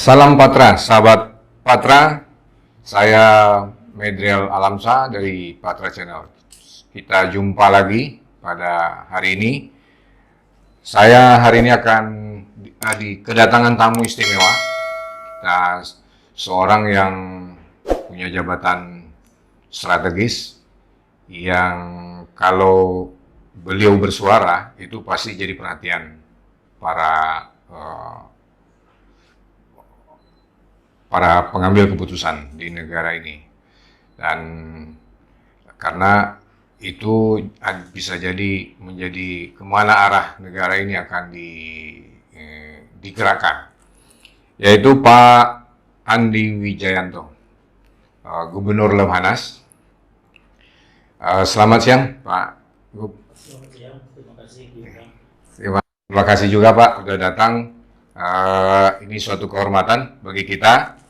Salam Patra, sahabat Patra. Saya Medriel Alamsa dari Patra Channel. Kita jumpa lagi pada hari ini. Saya hari ini akan kedatangan tamu istimewa. Nah, seorang yang punya jabatan strategis yang kalau beliau bersuara itu pasti jadi perhatian para pengambil keputusan di negara ini. Dan karena itu bisa jadi menjadi kemana arah negara ini akan digerakkan, yaitu Pak Andi Wijayanto, Gubernur Lemhanas. Selamat siang, Pak Gub. Selamat siang, terima kasih. Terima kasih juga Pak sudah datang. Ini suatu kehormatan bagi kita.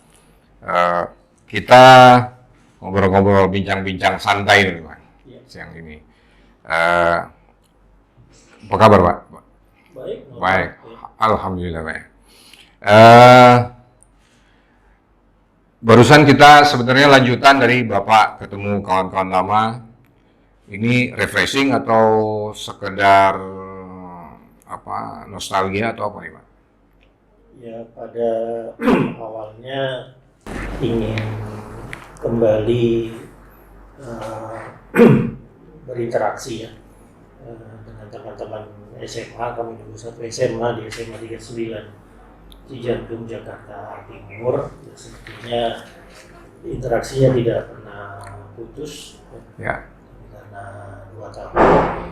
Kita ngobrol-ngobrol, bincang-bincang santai nih Pak, siang ini. Apa kabar Pak? Baik. Alhamdulillah baik. Barusan kita sebenarnya lanjutan dari Bapak ketemu kawan-kawan lama. Ini refreshing atau sekedar nostalgia atau apa nih Pak? Ya, pada awalnya ingin kembali berinteraksi ya dengan teman-teman SMA. Kami dulu satu SMA di SMA 39 Cijantung, Jakarta Timur. Ya, sebetulnya interaksinya tidak pernah putus Ya. karena 2 tahun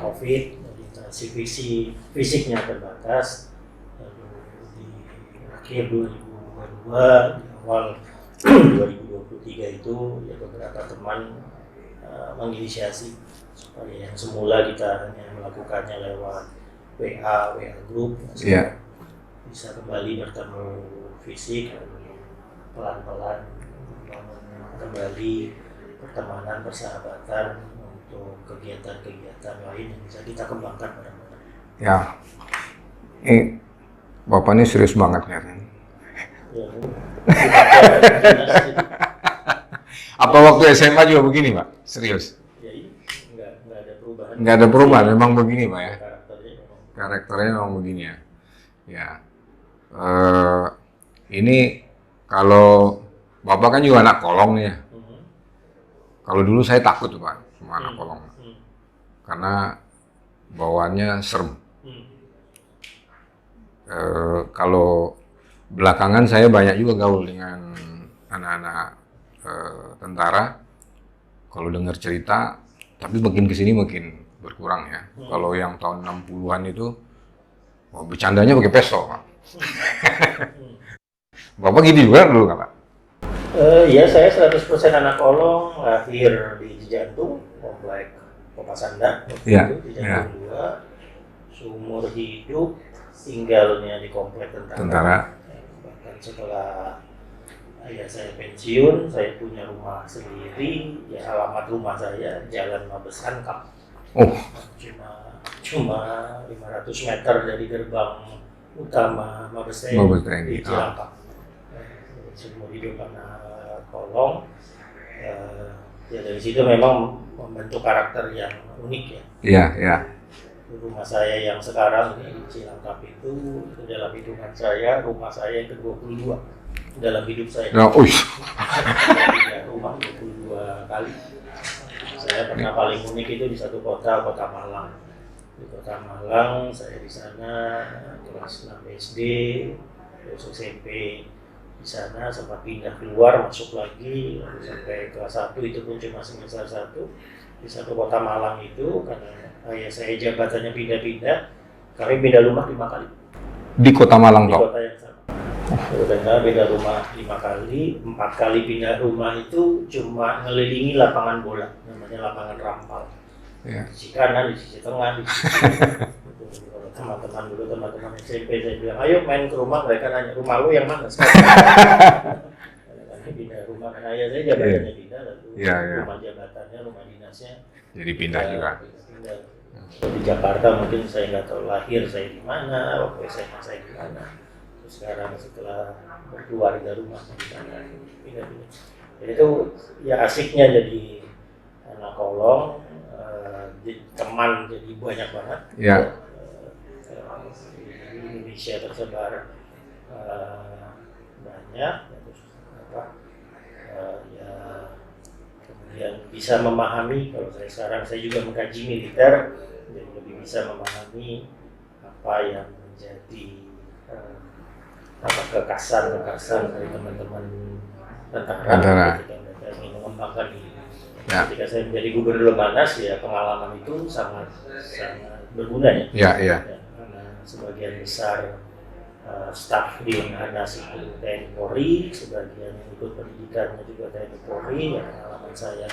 COVID, jadi interaksi fisiknya terbatas. Lalu di akhir 2022, di awal 2023 itu ya beberapa teman menginisiasi supaya yang semula kita hanya melakukannya lewat WA group, bisa kembali bertemu fisik, pelan-pelan membangun kembali pertemanan, persahabatan untuk kegiatan-kegiatan lain yang bisa kita kembangkan bareng-bareng. Ya, Bapak ini serius banget ya. Apa waktu SMA juga begini Pak? Serius? Ya, nggak ada perubahan. Nggak ada perubahan, memang begini Pak ya? Karakternya memang begini ya. Ya. Ini kalau Bapak kan juga anak kolong nih ya. Kalau dulu saya takut tuh Pak sama anak kolong. Karena bawaannya serem. Kalau belakangan saya banyak juga gaul dengan anak-anak tentara. Kalau dengar cerita, tapi makin kesini makin berkurang ya. Kalau yang tahun 60-an itu, bercandanya pakai pistol Pak. Bapak gitu juga dulu nggak Pak? Ya, saya 100% anak kolong, lahir di Cijantung, komplek Kopasanda, Ya, di Cijantung 2, seumur hidup tinggalnya di komplek tentara. Bahkan setelah ayah saya pensiun, saya punya rumah sendiri. Ya, alamat rumah saya Jalan Mabes Hankam. Cuma 500 meter dari gerbang utama Mabes TNI di Cilangkap. Seumur hidup anak kolong. Ya, dari situ memang membentuk karakter yang unik ya. Iya. Rumah saya yang sekarang ini di Cilangkap itu dalam hitungan saya rumah saya yang ke-22 dalam hidup saya. Rumah 22 kali. Saya pernah paling unik itu di satu kota Malang. Di Kota Malang saya di sana kelas 6 SD, terus SMP. Di sana sempat pindah keluar, masuk lagi, lalu sampai kelas 1 itu pun cuma semester 1 di satu Kota Malang itu. Karena ayah saya jabatannya pindah-pindah, kami pindah rumah 5 kali. Di Kota Malang Di kota yang sama. Karena beda rumah 5 kali, 4 kali pindah rumah itu cuma ngelilingi lapangan bola, namanya lapangan Rampal. Ya. Di sisi kanan, di sisi tengah, di sisi teman-teman SMP saya bilang, ayo main ke rumah, mereka nanya, rumah lu yang mana sekarang? Pindah rumah, karena ayah saya jabatannya pindah, lalu rumah jabatannya, rumah dinasnya jadi pindah juga. Pindah. Di Jakarta mungkin saya nggak tahu lahir saya di mana, waktu SMA saya di mana. sekarang setelah berkeluarga rumah di sana pindah-pindah. Jadi itu ya asiknya jadi anak kolong, teman jadi banyak banget. Ya. Di Indonesia tersebar banyak, terus ya kemudian bisa memahami. Kalau saya juga mengkaji militer, jadi lebih bisa memahami apa yang menjadi kekasan dari teman-teman tentara ketika mereka ingin mengembangkan diri. Ya. Ketika saya menjadi gubernur Lemhanas, ya pengalaman itu sangat berguna ya. Ya. Karena sebagian besar staf di Lemhanas itu TNI Polri, sebagian yang ikut pendidikannya juga TNI Polri. Ya, pengalaman saya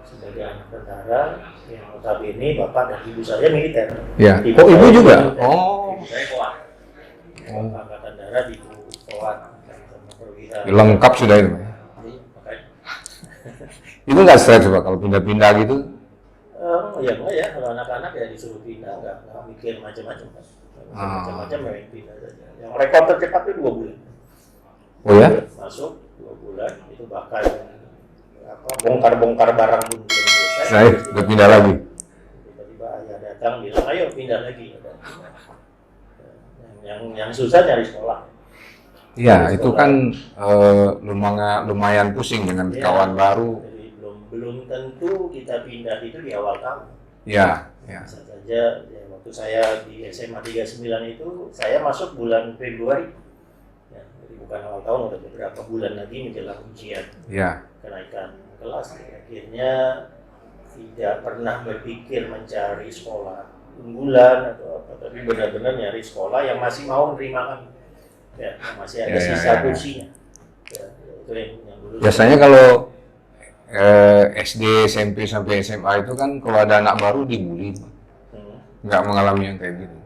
sebagai anak tentara yang notabene bapak dan ibu saya militer. Ya. Ibu juga? Ibu saya Koat. Angkatan Darat, ibu Koat. Lengkap sudah itu. Itu nggak stres Pak kalau pindah-pindah gitu? Ya enggak ya, kalau anak-anak ya disuruh pindah, nggak mikir macam-macam kan. Macam-macam ya pindah saja. Yang rekor tercepat itu 2 bulan. Oh ya? Masuk 2 bulan, itu bahkan bongkar-bongkar barang pun belum selesai. Saya udah pindah lagi. Tiba-tiba ayah datang bilang, ayo pindah lagi. Yang susah nyari sekolah. Iya, itu kan lumayan pusing dengan kawan baru. Jadi belum tentu kita pindah itu di awal tahun. Iya. Bisa saja ya, waktu saya di SMA 39 itu saya masuk bulan Februari. Ya, jadi bukan awal tahun, udah beberapa bulan lagi menjelang ujian. Iya. Kenaikan kelas. Akhirnya tidak pernah berpikir mencari sekolah unggulan atau apa, tapi benar-benar nyari sekolah yang masih mau menerima kami. Ya, masih ada sisa kursinya. Ya, itu yang dulu. Biasanya kalau SD, SMP sampai SMA itu kan kalau ada anak baru dibully, nggak mengalami yang kayak gitu.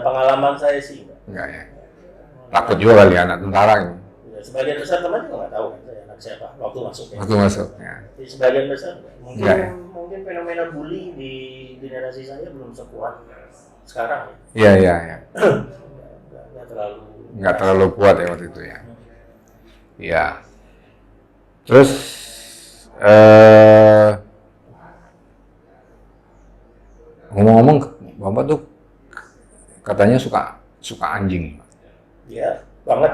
Pengalaman saya sih enggak ya. Takut juga kali anak tentara gitu. Ya, sebagian besar teman juga nggak tahu kan saya anak siapa waktu masuk. Waktu masuk. Ya. Jadi sebagian besar mungkin ya. Mungkin fenomena bully di generasi saya belum sekuat sekarang. Iya. Nggak terlalu kuat ya waktu itu ya. Iya. Terus ngomong-ngomong, Bapak tuh katanya suka anjing. Iya, banget.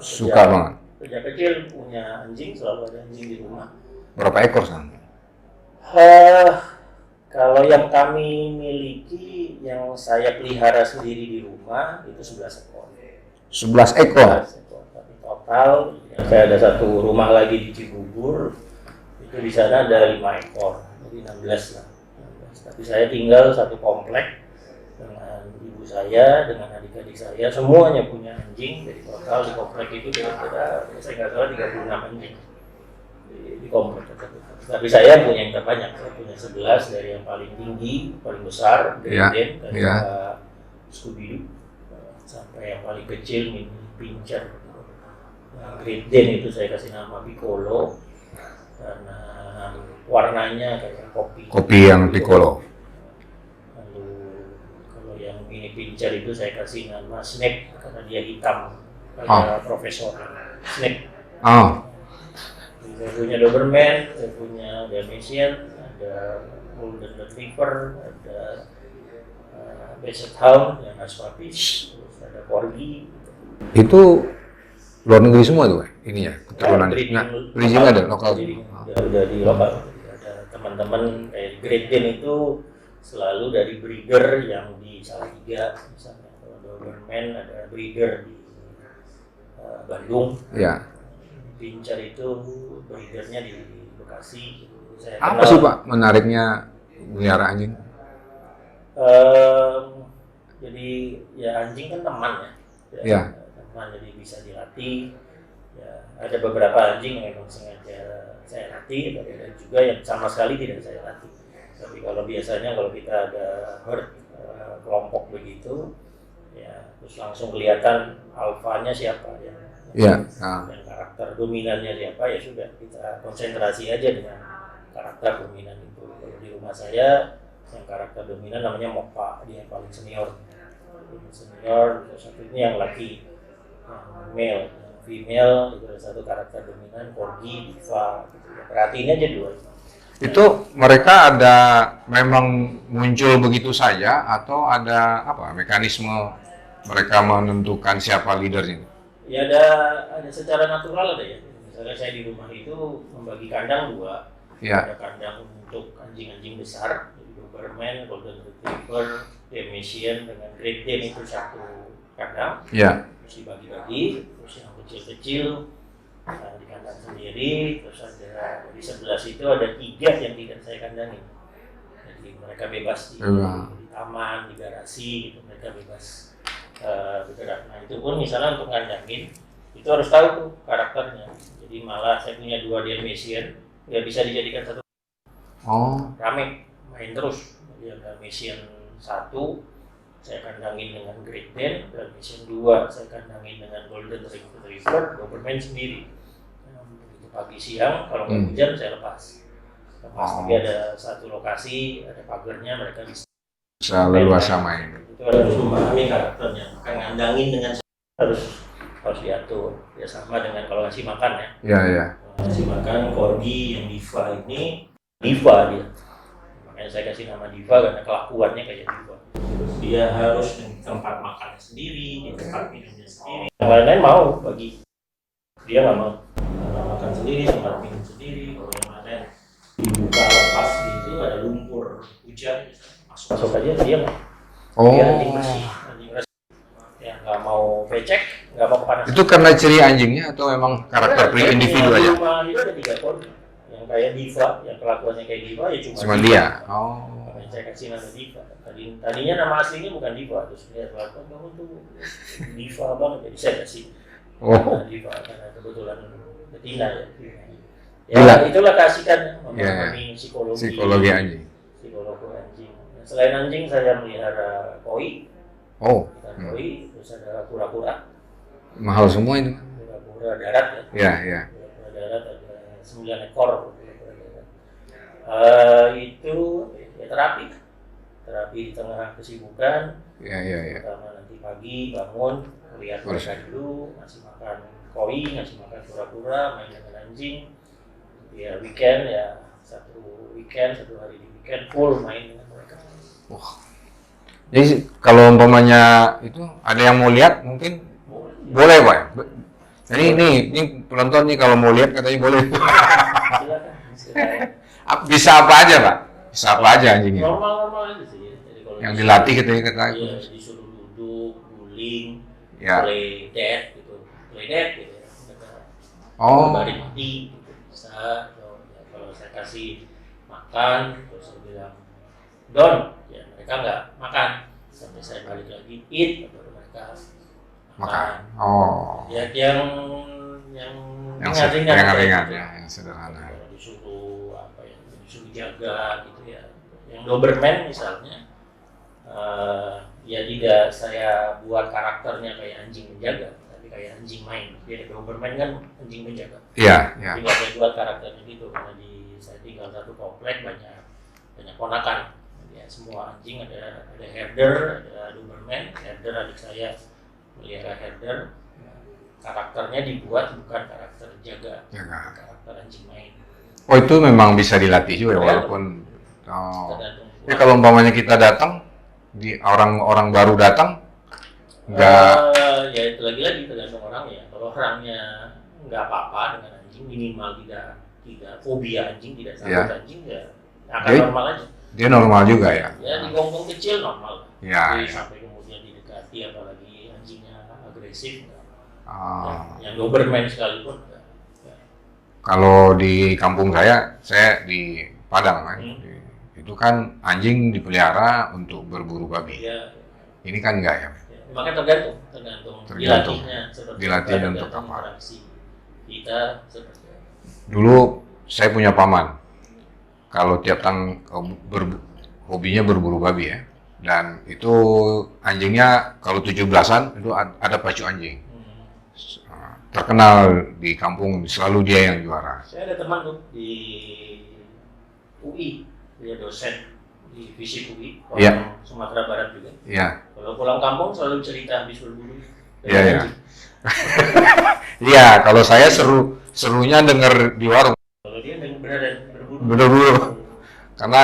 Suka banget. Sejak kecil punya anjing, selalu ada anjing di rumah. Berapa ekor sekarang? Kalau yang kami miliki, yang saya pelihara sendiri di rumah itu 11 ekor. 11 ekor? 11 ekor. Tapi total, saya ada satu rumah lagi di Cibubur, itu di sana ada 5 ekor, jadi 16 lah. 16. Tapi saya tinggal satu komplek dengan ibu saya, dengan adik-adik saya, semuanya punya anjing. Jadi total di komplek itu kira-kira, saya nggak salah 36 anjing di komplek tersebut. Tapi saya punya yang terbanyak, saya punya 11 dari yang paling tinggi, paling besar, Great Dane, kayak Scooby-Doo, sampai yang paling kecil, mini pincher. Great Dane itu saya kasih nama Piccolo, karena warnanya kayak kopi. Kopi yang Piccolo. Lalu kalau yang mini pincher itu saya kasih nama Snake, karena dia hitam, kayak Profesor Snake. Saya punya Doberman, saya punya Dalmatian, ada Golden Retriever, ada Basset Hound, yang Husky Puppies, terus ada Corgi. Itu luar negeri semua tuh, ini ya keturunan. Breeding ada lokal. Udah di lokal. Ada teman-teman kayak Great Dane itu selalu dari breeder yang di Salatiga, misalnya. Kalau Doberman ada breeder di Bandung. Ya. Pincher itu breedernya di Bekasi. Apa sih Pak menariknya melihara anjing? Jadi ya anjing kan teman ya. Teman, jadi bisa dilatih. Ya, ada beberapa anjing yang memang sengaja saya latih, tapi ada juga yang sama sekali tidak saya latih. Tapi kalau biasanya kalau kita ada herd kelompok begitu, ya terus langsung kelihatan alfanya siapa ya. Dan karakter dominannya siapa, ya sudah kita konsentrasi aja dengan karakter dominan itu. Kalau di rumah saya yang karakter dominan namanya Mopa, dia yang paling senior, terus satunya yang laki male, female itu ada satu karakter dominan, corgi, diva. Gitu. Perhatiin aja dua. Itu mereka ada memang muncul begitu saja atau ada apa mekanisme mereka menentukan siapa leadernya? Ya ada secara natural ada ya. Misalnya saya di rumah itu membagi kandang dua. Ya. Ada kandang untuk anjing-anjing besar, Doberman, Golden Retriever, Dalmatian dengan Great Dane itu satu kandang. Ya. Terus dibagi-bagi, terus yang kecil-kecil di kandang sendiri, terus ada di sebelah situ ada 3 yang tidak saya kandangin. Jadi mereka bebas di taman, di garasi, gitu mereka bebas bergerak. Nah itu pun misalnya untuk ngandangin itu harus tahu tuh karakternya. Jadi malah saya punya 2 Dalmatian, ya bisa dijadikan satu. Rame, main terus. Yang Dalmatian 1 saya kandangin dengan Great Dane, Dalmatian 2 saya kandangin dengan Golden Retriever, Doberman sendiri. Begitu pagi siang, kalau nggak hujan saya lepas. Tapi ada satu lokasi, ada pagarnya, mereka bisa leluasa main. Itu harus memahami karakternya. Maka ngandangin dengan harus diatur. Ya sama dengan kalau ngasih makan ya. Iya. Ngasih makan corgi yang diva ini, diva dia. Makanya saya kasih nama diva karena kelakuannya kayak diva. Dia harus di tempat makannya sendiri, di tempat minumnya sendiri. Yang lain-lain mau bagi. Dia nggak mau makan sendiri, tempat minum sendiri. Kalau yang lain dibuka lepas gitu ada lumpur hujan, masuk aja dia nggak. Dia anjing bersih, ya nggak mau becek, nggak mau kepanasan. Itu karena ciri anjingnya atau memang karakter individu aja? Cuma itu ada 3 ton yang kayak diva, yang kelakuannya kayak diva ya cuma dia. Saya kasih nama diva. Tadinya nama aslinya bukan diva, terus lihat kelakuan kamu tuh diva banget, jadi saya kasih diva karena kebetulan betina ya. Ya itulah kasihkan memahami psikologi anjing. Selain anjing saya melihara koi. Koi, terus ada kura-kura. Mahal semua itu. Kura-kura darat ya. Iya. Kura-kura darat ada 9 ekor. Itu ya terapi di tengah kesibukan. Iya. Pertama nanti pagi bangun, lihat mereka dulu, ngasih makan koi, ngasih makan kura-kura, main dengan anjing. Ya weekend ya satu hari di weekend full main dengan mereka. Jadi kalau umpamanya itu ada yang mau lihat mungkin boleh Pak. Jadi ini penonton nih kalau mau lihat katanya boleh. Silakan. Bisa apa aja Pak? Bisa apa aja anjingnya? Normal aja sih. Jadi kalau yang dilatih kita iya, disuruh duduk, guling, play dead gitu ya. Baring mati gitu bisa. Kalau saya kasih makan, terus saya bilang don, ya mereka nggak makan sampai saya balik lagi eat, baru mereka makan. Ya yang ringan ya, yang sederhana. Disuruh jaga gitu ya. Yang Doberman misalnya, ya tidak saya buat karakternya kayak anjing menjaga, tapi kayak anjing main. Dia Doberman kan anjing menjaga. Iya. Tidak saya buat karakternya gitu karena saya tinggal satu komplek banyak ponakan. Ya semua anjing ada herder, ada Doberman, herder adik saya melihara herder. Karakternya dibuat bukan karakter jaga. Karakter anjing main. Itu memang bisa dilatih juga walaupun ya kalau umpamanya kita datang di orang baru datang ya itu lagi tergantung orangnya. Kalau orangnya nggak apa-apa dengan anjing, minimal tidak fobia anjing, tidak takut anjing, ya akan normal aja. Dia normal juga ya. Ya di gonggong kecil normal. Jadi sampai kemudian didekati apalagi anjingnya agresif. Yang Doberman sekalipun. Kalau di kampung saya di Padang kan, itu kan anjing dipelihara untuk berburu babi. Ini kan enggak ya? Makanya tergantung dilatihnya untuk apa? Kita seperti dulu saya punya paman. Kalau tiap hobinya berburu babi ya, dan itu anjingnya kalau 17-an itu ada pacu anjing. Terkenal di kampung, selalu dia yang juara. Saya ada teman tuh di UI, dia dosen di FISIP UI, orang Sumatera Barat juga. Iya. Kalau pulang kampung selalu cerita habis berburu. Iya, iya. Iya, kalau saya serunya denger di warung. Kalau dia benar berburu. Berburu. Karena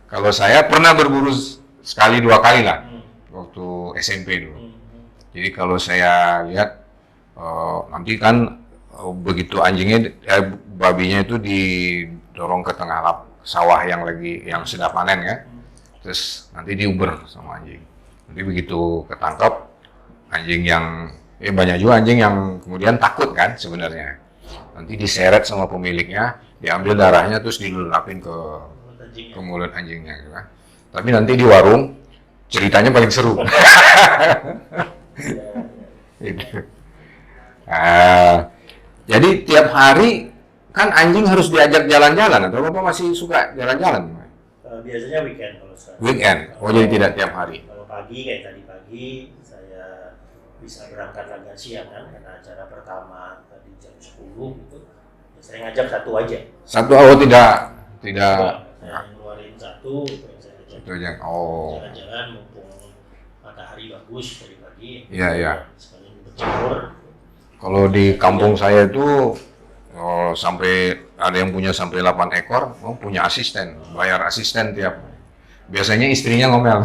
kalau saya pernah berburu sekali dua kali lah waktu SMP dulu. Jadi kalau saya lihat nanti kan begitu babinya itu didorong ke tengah sawah yang sudah panen ya. Terus nanti diuber sama anjing. Nanti begitu ketangkap anjing yang banyak juga anjing yang kemudian takut kan sebenarnya. Nanti diseret sama pemiliknya, diambil darahnya terus dilelapin ke mulut anjingnya gitu kan. Tapi nanti di warung ceritanya paling seru. Gitu. Jadi tiap hari kan anjing harus diajak jalan-jalan atau Bapak masih suka jalan-jalan? Biasanya weekend kalau saya. Weekend. Oh, jadi tidak tiap hari. Kalau pagi kayak tadi pagi saya bisa berangkat agak siang kan karena acara pertama tadi jam 10 gitu. Ya, saya ngajak satu aja. Satu tidak. Saya ngeluarin satu itu yang saya ajak. Itu aja. Oh. Jalan-jalan mumpung matahari bagus tadi pagi. Iya, iya. Sekalian berjemur. Kalau di kampung saya itu sampai ada yang punya sampai 8 ekor, punya asisten, bayar asisten tiap. Biasanya istrinya ngomel.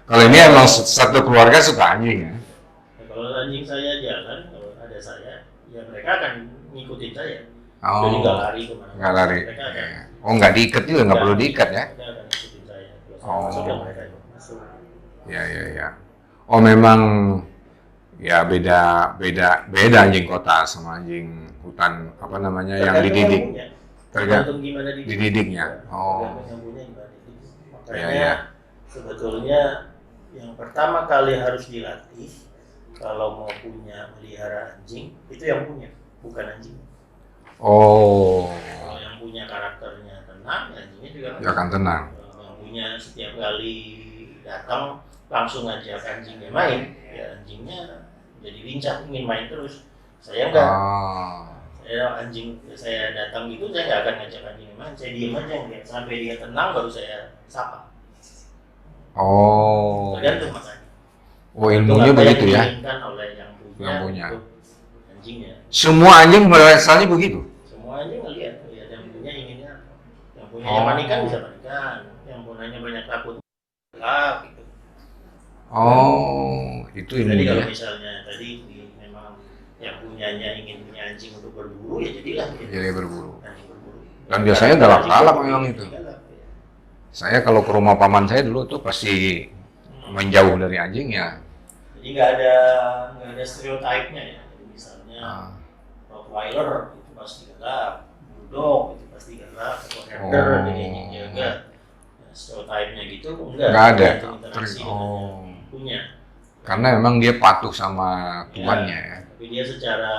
Kalau ini emang satu keluarga suka anjing ya. Nah, kalau anjing saya jalan, kalau ada saya, ya mereka akan ngikutin saya. Oh. Jadi nggak lari kemana-mana. Nggak lari. Mereka akan, Oh, nggak diikat juga, nggak perlu diikat ya? mereka akan ngikutin saya. Kalau saya Oh. masuk, ya mereka ikut masuk. Ya. Oh, memang ya beda anjing kota sama anjing hutan apa namanya yang dididik. Tergantung gimana dididiknya. Oh. Tergantung yang punya gimana dididik. Makanya Ya. sebetulnya yang pertama kali harus dilatih kalau mau melihara anjing itu yang punya, bukan anjing. Oh. Kalau yang punya karakternya tenang, anjingnya juga Ya akan tenang. Kalau yang punya setiap kali datang langsung ngajak anjingnya main, ya anjingnya jadi lincah ingin main terus. Saya enggak. Saya datang gitu saya nggak akan ngajak anjingnya main, saya diem aja ngeliat sampai dia tenang baru saya sapa. Oh. Tergantung makanya. Oh, ilmunya begitu ya? Oleh yang punya. Anjingnya. Semua anjing asalnya begitu? Semua anjing ngeliat yang punya inginnya apa. Yang punya yang panikan bisa panikan, yang punyanya banyak takut gelap gitu. Oh, itu Jadi ilmunya. kalau misalnya tadi memang yang punyanya ingin punya anjing untuk berburu ya jadilah gitu. Jadi berburu. Anjing berburu. Dan biasanya galak-galak memang itu. Galak, ya. Saya kalau ke rumah paman saya dulu tuh pasti menjauh dari anjing ya. Jadi nggak ada stereotipnya ya. Jadi misalnya Rottweiler itu pasti galak, Bulldog itu pasti galak, atau Herder jadi ingin jaga. Nah, stereotipnya gitu enggak ada. Interaksi punya. Karena memang dia patuh sama tuannya ya. Tapi dia secara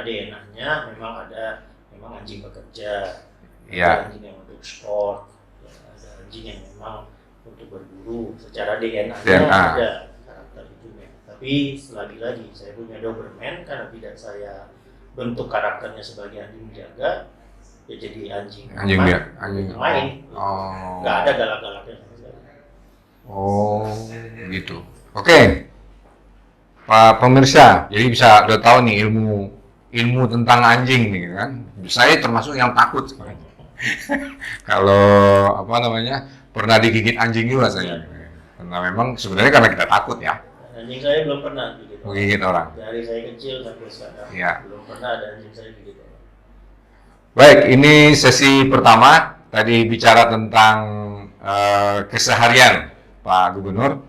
DNA-nya memang anjing bekerja. Iya. Ada anjing yang untuk sport, ya, ada anjing yang memang untuk berburu. Secara DNA-nya ada karakter itu. Tapi lagi-lagi saya punya Doberman karena tidak saya bentuk karakternya sebagai anjing jaga, ya jadi anjing main. Oh. Nggak ada galak-galaknya sama sekali. Oh, gitu. Oke. Pak pemirsa, jadi udah tahu nih ilmu tentang anjing nih kan. Saya termasuk yang takut. Kalau pernah digigit anjing juga saya. Karena memang sebenarnya karena kita takut ya. Anjing saya belum pernah digigit orang. Dari saya kecil sampai sekarang belum pernah ada anjing saya digigit orang. Baik, ini sesi pertama. Tadi bicara tentang keseharian Pak Gubernur,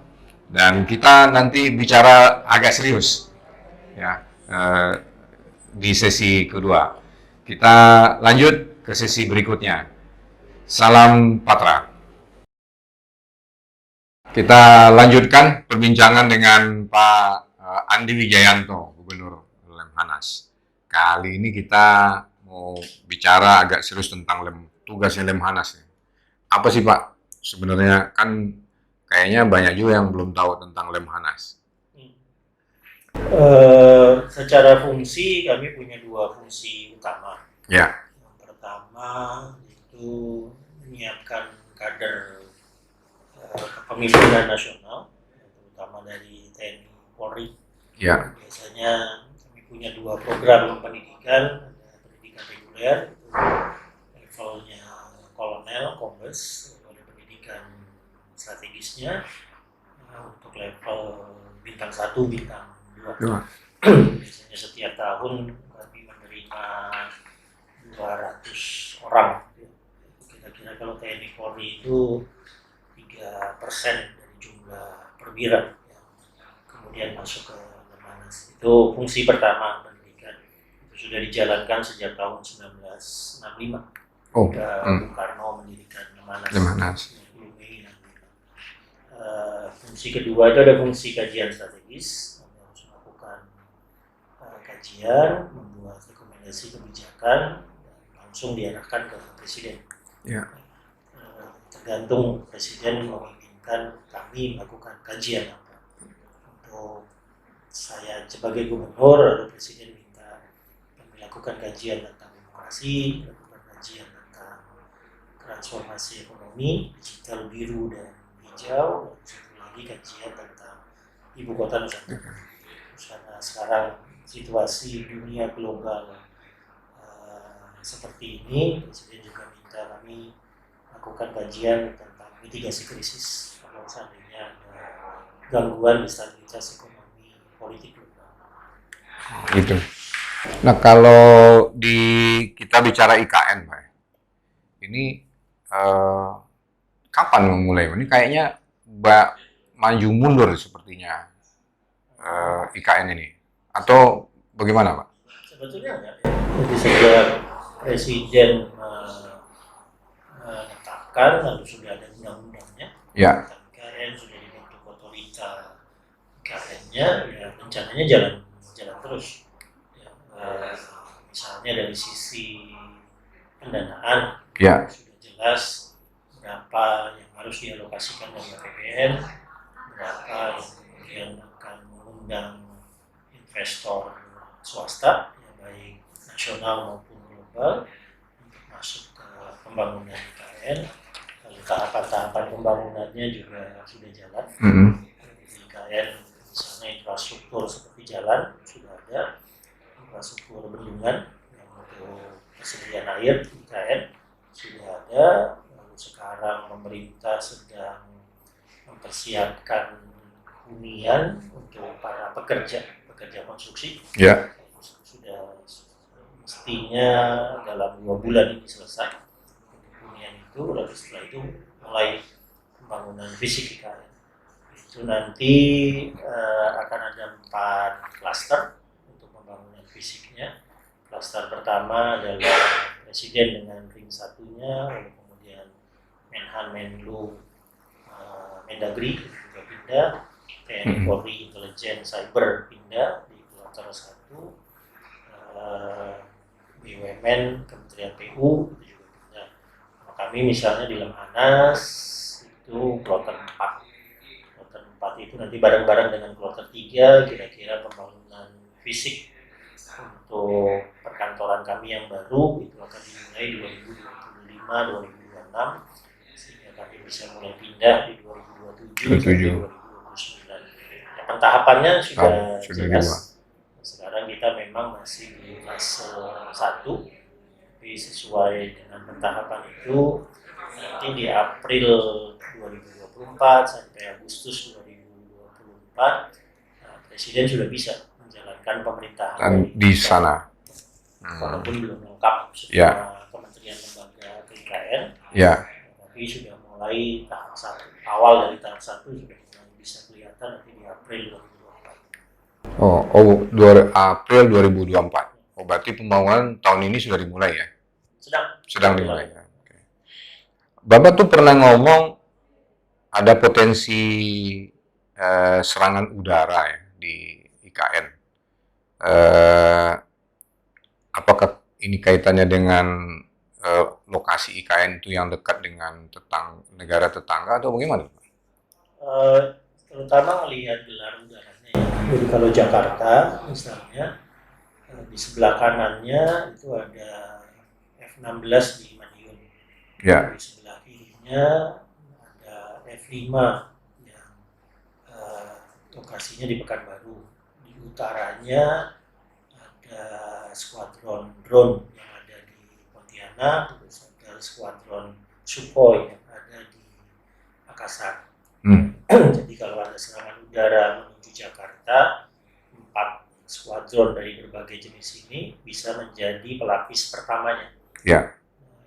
dan kita nanti bicara agak serius ya di sesi kedua. Kita lanjut ke sesi berikutnya. Salam Patra. Kita lanjutkan perbincangan dengan Pak Andi Wijayanto, Gubernur Lemhanas. Kali ini kita mau bicara agak serius tentang tugasnya Lemhanas. Apa sih Pak? Sebenarnya kan kayaknya banyak juga yang belum tahu tentang Lemhanas. Secara fungsi kami punya dua fungsi utama. Ya. Yang pertama itu menyiapkan kader kepemimpinan nasional Ya. Biasanya kami punya 2 program pendidikan, ada pendidikan reguler, itu levelnya kolonel, kombes, lalu ada pendidikan strategisnya untuk level bintang 1, bintang 2. Dua. Biasanya setiap tahun kami menerima 200 orang. Kira-kira kalau TNI Polri itu 3% dari jumlah perwira yang kemudian masuk ke Lemhanas. Itu fungsi pertama pendidikan. Itu sudah dijalankan sejak tahun 1965. Oh. Bung Karno mendirikan Lemhanas. 20 Mei 65. Fungsi kedua itu ada fungsi kajian strategis. Kami harus melakukan kajian, membuat rekomendasi kebijakan, dan langsung diarahkan ke presiden. Ya. Tergantung presiden menginginkan kami melakukan kajian apa. Untuk saya sebagai gubernur, atau presiden minta kami lakukan kajian tentang demokrasi, lakukan kajian tentang transformasi ekonomi, digital biru dan hijau, dan satu lagi kajian tentang ibu kota Nusantara. Karena sekarang situasi dunia global seperti ini, presiden juga minta kami lakukan kajian tentang mitigasi krisis kalau seandainya ada gangguan di stabilitas ekonomi politik global. Gitu. Nah, kalau kita bicara IKN, Pak, ini kapan memulai? Ini kayaknya maju mundur sepertinya IKN ini, atau bagaimana, Pak? Sebetulnya enggak. Jadi sejak presiden menetapkan, lalu sudah ada undang-undangnya. Ya. IKN sudah dibentuk otorita IKN-nya, ya rencananya jalan terus. Ya, misalnya dari sisi pendanaan, Ya. sudah jelas berapa yang harus dialokasikan dari APBN, berapa yang kemudian akan mengundang investor swasta, ya baik nasional maupun global, untuk masuk ke pembangunan IKN. Lalu tahapan-tahapan pembangunannya juga sudah jalan. Di IKN misalnya infrastruktur seperti jalan sudah ada, infrastruktur bendungan yang untuk persediaan air di IKN sudah ada. Lalu sekarang pemerintah sedang mempersiapkan hunian untuk para pekerja konstruksi. Ya. Sudah mestinya dalam 2 bulan ini selesai untuk hunian itu. Lalu setelah itu mulai pembangunan fisik IKN. Itu nanti akan ada 4 klaster untuk pembangunan fisiknya. Klaster pertama adalah presiden dengan ring satunya, lalu kemudian Menhan, Menlu, Mendagri juga pindah, TNI, Polri, Intelijen, Cyber pindah di kloter 1, BUMN, Kementerian PU itu juga pindah. Nah, kami misalnya di Lemhanas itu kloter 4. Kloter 4 itu nanti bareng-bareng dengan kloter 3 kira-kira pembangunan fisik untuk perkantoran kami yang baru itu akan dimulai 2025-2026, sehingga kami bisa mulai pindah di 2027-2029. Ya, pentahapannya sudah jelas. Sekarang kita memang masih di fase 1, tapi sesuai dengan pentahapan itu nanti di April 2024 sampai Agustus 2024 presiden sudah bisa menjalankan pemerintahan di sana. Walaupun belum lengkap semua kementerian lembaga ke IKN, tapi sudah mulai tahap 1. Awal dari tahap 1 sudah mulai bisa kelihatan nanti di April 2024. April 2024. Berarti pembangunan tahun ini sudah dimulai ya? Sedang dimulai ya. Okay. Bapak tuh pernah ngomong ada potensi serangan udara ya di IKN. Apakah ini kaitannya dengan lokasi IKN itu yang dekat dengan negara tetangga atau bagaimana? Terutama melihat gelar udaranya ya. Jadi kalau Jakarta misalnya, di sebelah kanannya itu ada F-16 di Madiun. Ya. Di sebelah kirinya ada F-5 yang lokasinya di Pekanbaru. Di utaranya ada skuadron drone yang ada di Pontianak, terus ada skuadron Sukhoi yang ada di Makassar. Jadi kalau ada serangan udara menuju Jakarta, 4 skuadron dari berbagai jenis ini bisa menjadi pelapis pertamanya. Ya.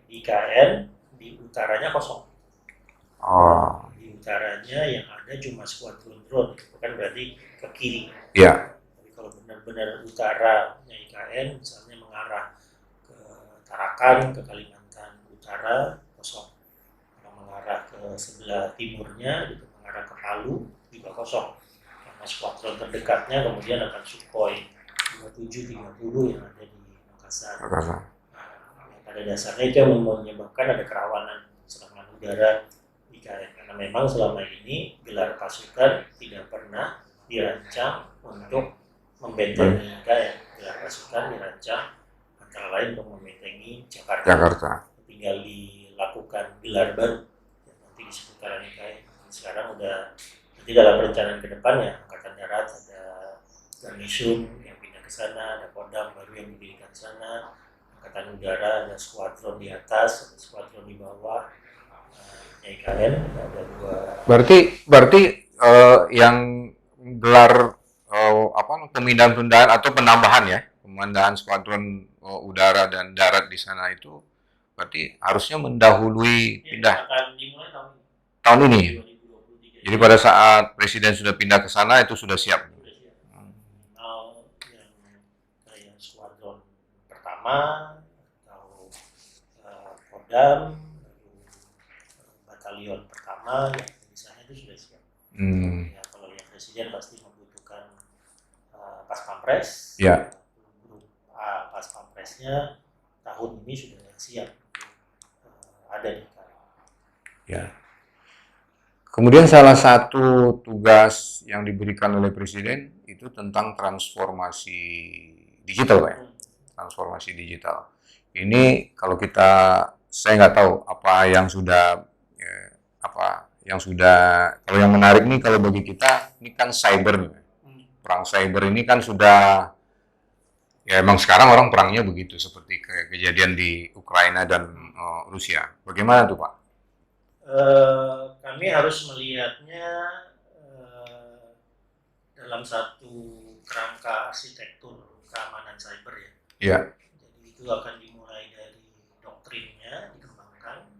Di IKN, di utaranya kosong. Oh. Di utaranya yang ada cuma skuadron drone, itu kan berarti ke kiri. Ya. Tapi kalau benar-benar utaranya IKN, misalnya mengarah ke Tarakan, ke Kalimantan Utara, kosong. Kalau mengarah ke sebelah timurnya, gitu, mengarah ke Palu, juga kosong. Karena skuadron terdekatnya kemudian akan Sukhoi 27-30 yang ada di Makassar. Nah, pada dasarnya itu yang menyebabkan ada kerawanan serangan udara IKN. Karena memang selama ini gelar pasukan tidak pernah dirancang untuk membentengi IKN. Gelar pasukan dirancang antara lain untuk membentengi Jakarta. Tinggal dilakukan gelar baru yang nanti di seputaran IKN. Sekarang udah nanti dalam perencanaan ke depan ya, Angkatan Darat ada garnison yang pindah ke sana, ada Kodam baru yang didirikan ke sana, Angkatan Udara ada skuadron di atas, ada skuadron di bawah, IKN ada 2. Berarti yang gelar pemindahan atau penambahan ya, pemindahan skuadron udara dan darat di sana itu berarti harusnya mendahului pindah akan dimulai tahun ini. 2023. Jadi pada saat presiden sudah pindah ke sana itu sudah siap. Yang skuadron pertama atau Kodam, batalion pertama yang di sana itu sudah siap. Ya, kalau yang presiden pasti membutuhkan pas pampres. Ya. Grup pas pampresnya tahun ini sudah siap ada di sana. Ya. Kemudian salah satu tugas yang diberikan oleh presiden itu tentang transformasi digital, Pak. Transformasi digital. Ini kalau saya nggak tahu apa yang sudah kalau yang menarik nih kalau bagi kita ini kan cyber nih. Perang cyber ini kan sudah ya emang sekarang orang perangnya begitu seperti kejadian di Ukraina dan Rusia. Bagaimana tuh, Pak? Kami harus melihatnya dalam satu kerangka arsitektur keamanan cyber ya. Iya. Jadi itu akan dimulai dari doktrinnya dikembangkan,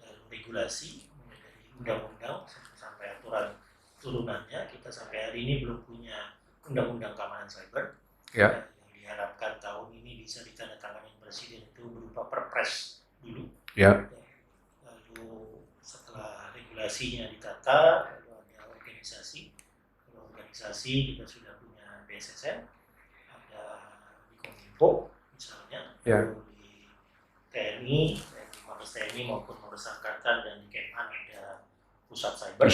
lalu regulasi, mulai dari undang-undang sampai aturan turunannya. Kita sampai hari ini belum punya undang-undang keamanan cyber. Ya. Yang diharapkan tahun ini bisa ditandatangani presiden itu berupa perpres dulu. Ya. Lalu setelah regulasinya ditata, lalu ada organisasi. Kalau organisasi kita sudah punya BSSN, ada di Kominfo misalnya, lalu di TNI, Mabes TNI maupun Mabes Angkatan dan di Kemhan ada pusat cyber.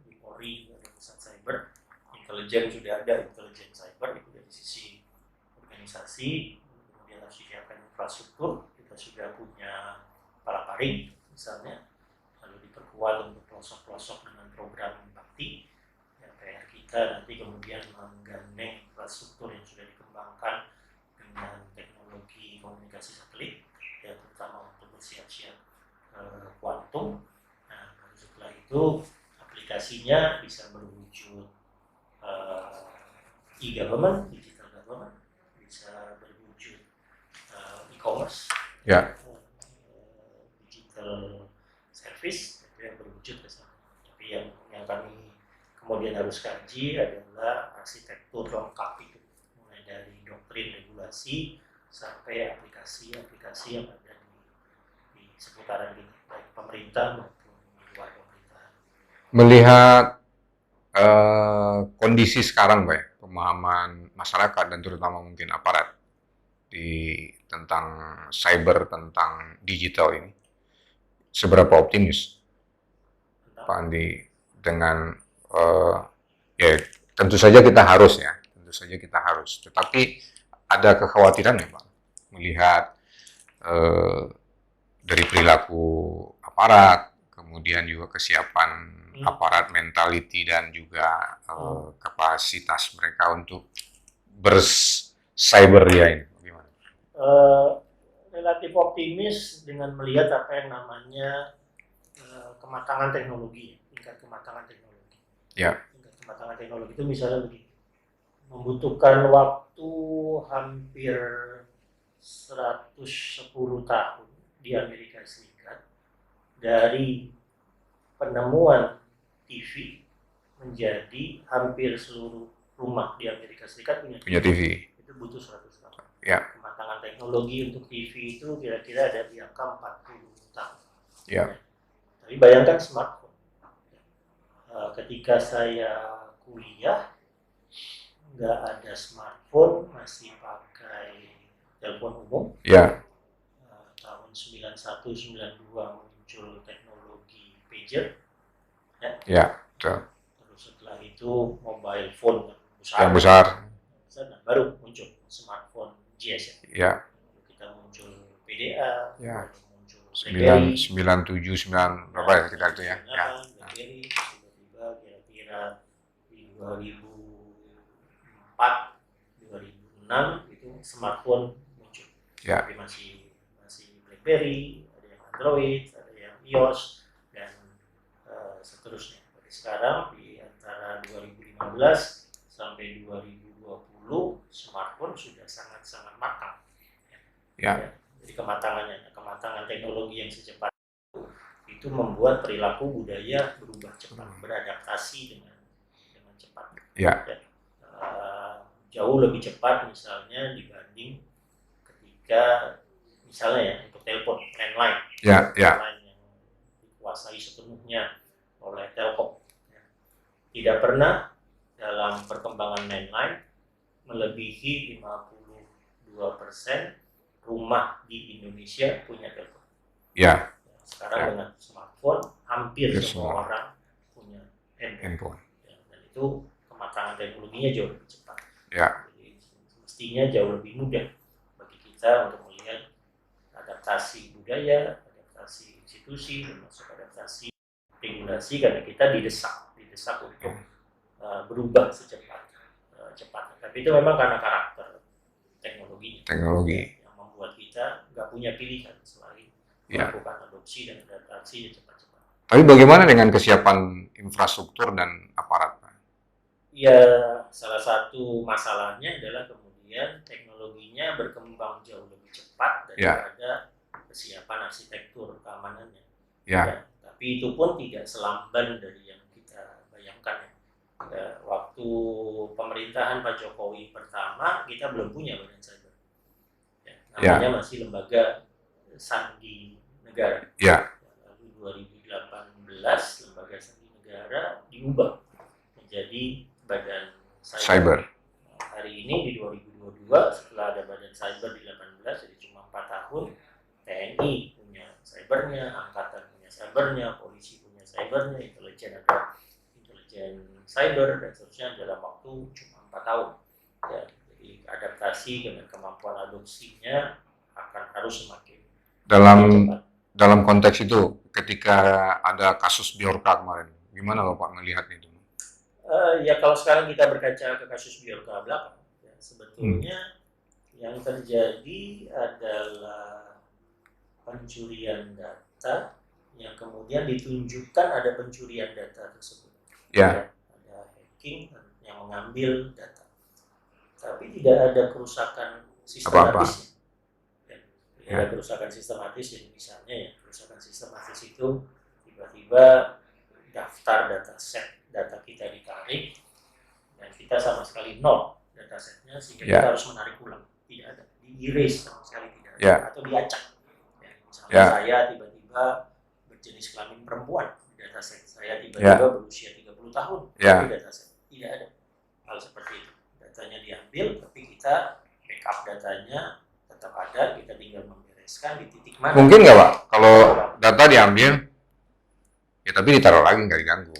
Di Polri ada pusat cyber. Intelijen sudah ada intelijen cyber, itu dari sisi organisasi. Kemudian harus disiapkan infrastruktur, kita sudah punya palaparing misalnya, lalu diperkuat untuk pelosok-pelosok dengan program bakti. Ya, PR kita nanti kemudian menggandeng infrastruktur yang sudah dikembangkan dengan teknologi komunikasi satelit, ya terutama untuk bersiap-siap kuantum. Nah, setelah itu aplikasinya bisa berwujud e-government, digital government, bisa berwujud e-commerce. Ya. Digital service itu yang berwujud ke sana. Tapi yang kami kemudian harus kaji adalah arsitektur lengkap itu, mulai dari doktrin regulasi sampai aplikasi-aplikasi yang ada di seputaran kita, baik pemerintah maupun di luar pemerintahan. Melihat kondisi sekarang, Pak, pemahaman masyarakat dan terutama mungkin aparat tentang cyber, tentang digital ini, seberapa optimis Pak Andi dengan ya tentu saja kita harus, tetapi ada kekhawatiran ya Pak melihat dari perilaku aparat, kemudian juga kesiapan aparat, mentality dan juga kapasitas mereka untuk bercyber dia ini? Gimana? Relatif optimis dengan melihat apa yang namanya kematangan teknologi, tingkat kematangan teknologi. Ya. Tingkat kematangan teknologi itu misalnya begini, membutuhkan waktu hampir 110 tahun di Amerika Serikat dari penemuan TV menjadi hampir seluruh rumah di Amerika Serikat punya TV. Itu butuh 100 tahun. Ya. Kematangan teknologi untuk TV itu kira-kira ada di angka 40 tahun. Ya. Tapi bayangkan smartphone. Ketika saya kuliah, nggak ada smartphone, masih pakai telepon umum. Ya. Tahun 91-92 muncul teknologi pager. Ya, betul. Terus setelah itu mobile phone Yang besar. Nah, baru muncul smartphone GSM. Ya. Kita muncul PDA, ya. muncul 97, 9 berapa ya kita itu ya? Ya. BlackBerry, tiba-tiba kira-kira di 2004, 2006 itu smartphone muncul. Ya. Tapi masih BlackBerry, ada yang Android, ada yang iOS dan seterusnya. Jadi sekarang di antara 2015 sampai 2020 smartphone sudah sangat-sangat matang. Ya. Jadi kematangan teknologi yang secepat itu membuat perilaku budaya berubah cepat, beradaptasi dengan cepat. Ya. Jauh lebih cepat misalnya dibanding ketika misalnya ya untuk telepon landline. Ya. Landline yang dikuasai sepenuhnya oleh Telkom. Tidak pernah dalam perkembangan landline melebihi 52% rumah di Indonesia punya telepon. Ya. Sekarang dengan smartphone hampir semua orang punya handphone. Dan itu kematangan teknologinya jauh lebih cepat. Ya. Jadi mestinya jauh lebih mudah bagi kita untuk melihat adaptasi budaya, adaptasi institusi, termasuk adaptasi regulasi karena kita didesak untuk berubah cepat. Tapi itu memang karena karakter teknologi yang membuat kita nggak punya pilihan selain melakukan adopsi dan adaptasi cepat-cepat. Tapi bagaimana dengan kesiapan infrastruktur dan aparat? Ya, salah satu masalahnya adalah kemudian teknologinya berkembang jauh lebih cepat daripada kesiapan arsitektur keamanannya. Ya. Tapi itu pun tidak selamban dari yang kita bayangkan. Waktu pemerintahan Pak Jokowi pertama kita belum punya badan cyber. Namanya masih lembaga sandi negara. Lalu 2018 lembaga sandi negara diubah menjadi badan cyber. Hari ini di 2022 setelah ada badan cyber di 18 jadi cuma 4 tahun TNI punya cybernya, angkatan punya cybernya, polisi punya cybernya, intelijen ada intelijen cyber dan seterusnya dalam waktu cuma 4 tahun. Ya, jadi adaptasi dengan kemampuan adopsinya akan harus semakin dalam konteks itu ketika ada kasus Bjorka kemarin, gimana Bapak melihat itu? Ya kalau sekarang kita berkaca ke kasus Bjorka belakang, ya, sebetulnya yang terjadi adalah pencurian data yang kemudian ditunjukkan ada pencurian data tersebut. Ya. Ada hacking yang mengambil data, tapi tidak ada kerusakan sistematis. Ada kerusakan sistematis, jadi misalnya ya kerusakan sistematis itu tiba-tiba daftar data kita ditarik dan kita sama sekali nol datasetnya sehingga kita harus menarik ulang, tidak ada, di-erase sama sekali tidak ada, atau diacak. Misalnya saya tiba-tiba berjenis kelamin perempuan di dataset, saya tiba-tiba berusia 30 tahun di dataset, tidak ada hal seperti itu. Datanya diambil, tapi kita backup datanya tetap ada, kita tinggal membereskan di titik mana. Mungkin nggak Pak, kalau data diambil, ya tapi ditaruh lagi nggak diganggu.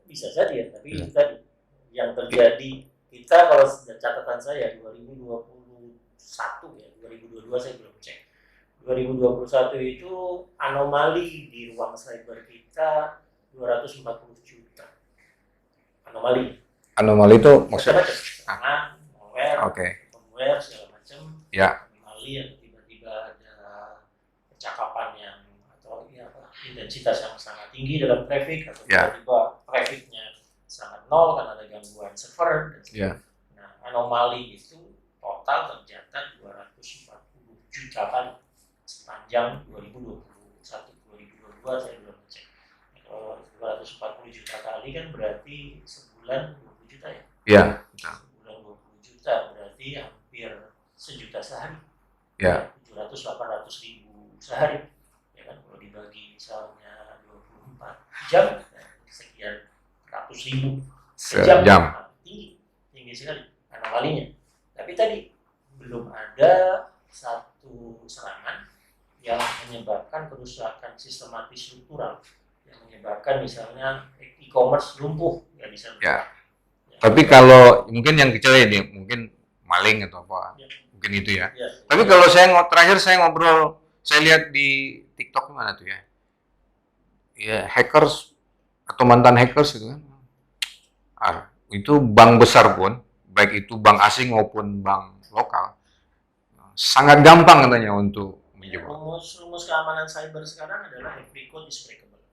Bisa saja, tapi itu tadi yang terjadi kita kalau catatan saya 2021 ya, 2022 saya belum cek. 2021 itu anomali di ruang cyber kita 240 juta. Anomali itu maksudnya? malware, firmware segala macam. Ya. Anomaly yang tiba-tiba ada percakapan yang atau intensitas yang sangat tinggi dalam traffic atau tiba-tiba trafficnya sangat nol karena ada gangguan server. Nah, anomali itu total tercatat 240 juta kali sepanjang 2021-2022 saya belum cek. Kalau 240 juta kali kan berarti sebulan 20 juta ya? Iya. Sebulan 20 juta berarti hampir sejuta sehari. Ya. 700-800 ribu sehari. Ya kan, kalau dibagi misalnya 24 jam, sekian ratus ribu sejam. Tinggi sekali anomalinya. Tapi tadi belum ada satu serangan yang menyebabkan kerusakan sistematis struktural, yang menyebabkan misalnya e-commerce lumpuh, nggak bisa bergerak. Ya. Tapi kalau mungkin yang kecil ini mungkin maling atau apa, mungkin itu ya. Tapi kalau terakhir saya ngobrol, saya lihat di TikTok mana tuh ya, hackers atau mantan hackers itu kan, itu bank besar pun, baik itu bank asing maupun bank lokal, sangat gampang katanya untuk menjebak. Rumus keamanan cyber sekarang adalah every code is breakable.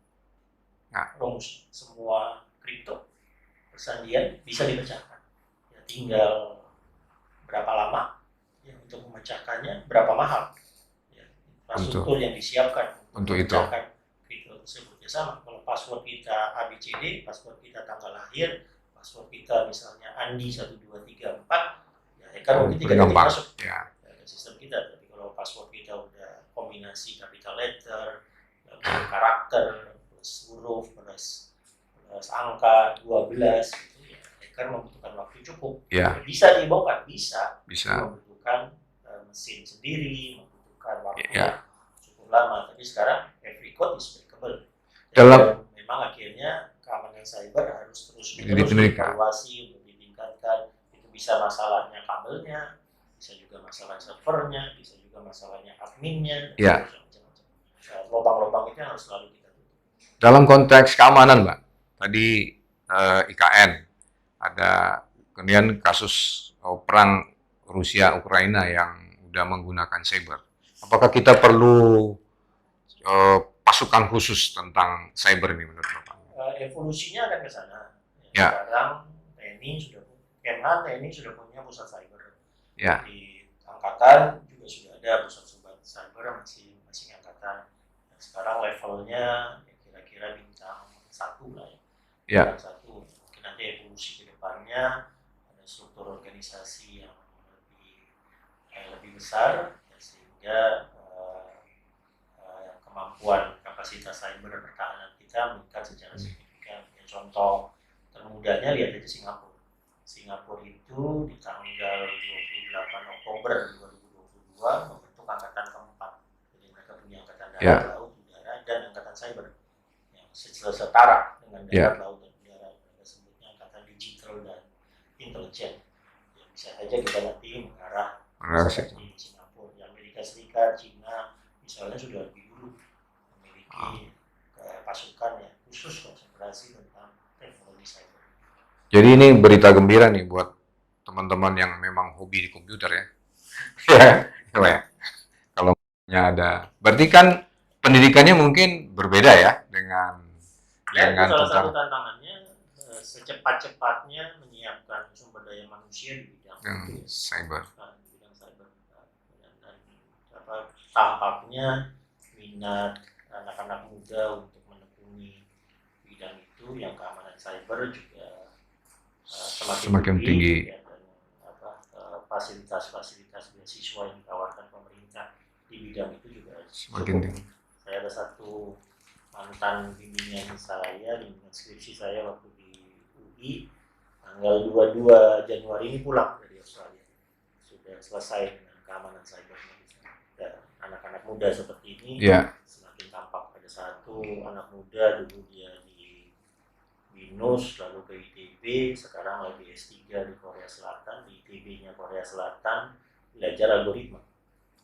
Rumus semua kripto persandian bisa dipecahkan. Ya, tinggal berapa lama ya, untuk memecahkannya, berapa mahal ya, infrastruktur yang disiapkan untuk memecahkan kripto tersebut. Ya sama, kalau password kita ABCD, password kita tanggal lahir, password kita misalnya Andi 1234, ya hacker mungkin tidak masuk ke sistem kita. Tapi kalau password kita udah kombinasi capital letter, karakter, plus huruf, plus angka 12, gitu ya, hacker membutuhkan waktu cukup. Bisa dibongkar, bisa. Membutuhkan mesin sendiri, membutuhkan waktu cukup lama. Tapi sekarang every code is breakable. Memang akhirnya keamanan cyber harus terus dievaluasi untuk ditingkatkan. Itu bisa masalahnya kabelnya, bisa juga masalah servernya, bisa juga masalahnya adminnya, macam-macam. Lubang-lubang itu yang harus selalu kita tutup. Dalam konteks keamanan, Mbak, tadi IKN ada kemudian kasus perang Rusia Ukraina yang sudah menggunakan cyber. Apakah kita perlu pasukan khusus tentang cyber ini menurut Bapak? Evolusinya akan ke sana. Sekarang TNI sudah punya pusat cyber. Di angkatan juga sudah ada pusat cyber masing-masing angkatan. Dan sekarang levelnya kira-kira bintang 1 lah ya. Bintang 1. Mungkin nanti evolusi ke depannya ada struktur organisasi yang lebih besar ya, sehingga kemampuan kapasitas cyber pertahanan kita meningkat secara signifikan. Ya, contoh termudahnya lihat aja Singapura. Singapura itu di tanggal 28 Oktober 2022 membentuk angkatan keempat. Jadi mereka punya angkatan darat, laut, udara, dan angkatan cyber yang setara dengan darat, laut, dan udara. Mereka sebutnya angkatan digital dan intelijen. Ya, bisa saja kita nanti mengarah seperti Singapura. Amerika Serikat, China, misalnya sudah lebih dulu memiliki pasukan yang khusus konsentrasi tentang teknologi cyber. Jadi ini berita gembira nih buat teman-teman yang memang hobi di komputer ya. Ya. Kalau ada, berarti kan pendidikannya mungkin berbeda ya dengan salah satu tantangannya secepat-cepatnya menyiapkan sumber daya manusia di bidang cyber. Dan tampaknya minat anak-anak muda untuk menekuni bidang itu yang keamanan cyber juga semakin tinggi. Ya, dan fasilitas-fasilitas beasiswa yang ditawarkan pemerintah di bidang itu juga semakin tinggi. Saya ada satu mantan bimbingan saya, bimbingan skripsi saya waktu di UI, tanggal 22 Januari ini pulang dari Australia. Sudah selesai dengan keamanan cyber. Dan anak-anak muda seperti ini semakin tampak. Ada satu anak muda dulu dia di BINUS, lalu ke ITB, sekarang lagi S3 di Korea Selatan, di ITB-nya Korea Selatan, belajar algoritma.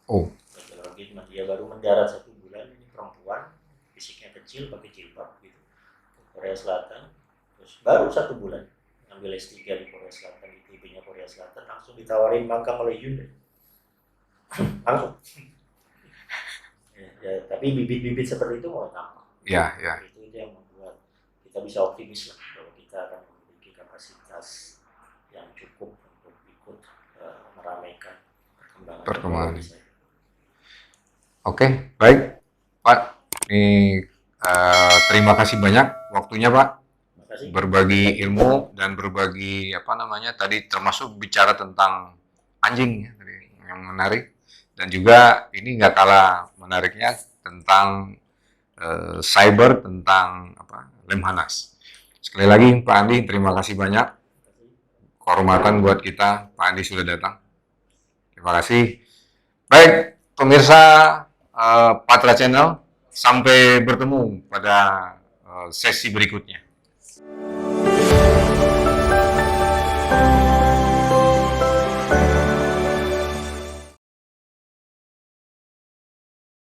Belajar algoritma, dia baru mendarat 1 bulan, ini perempuan, fisiknya kecil, pakai jilbab gitu, ke Korea Selatan, terus baru 1 bulan ngambil S3 di Korea Selatan, di ITB-nya Korea Korea Selatan langsung ditawarin magang oleh Hyundai. Langsung. Ya, tapi bibit-bibit seperti itu mau tampak. Ya, ya. Itu yang membuat kita bisa optimis lah bahwa kita akan memiliki kapasitas yang cukup untuk ikut meramaikan perkembangan Perkembangan. teknologi. Oke, baik, Pak. Ini terima kasih banyak waktunya, Pak. Terima kasih. Berbagi ilmu dan berbagi apa namanya tadi termasuk bicara tentang anjing ya, tadi yang menarik dan juga ini nggak kalah menariknya tentang cyber tentang apa Lemhanas. Sekali lagi Pak Andi terima kasih banyak, kehormatan buat kita Pak Andi sudah datang. Terima kasih. Baik pemirsa Patra Channel, sampai bertemu pada sesi berikutnya.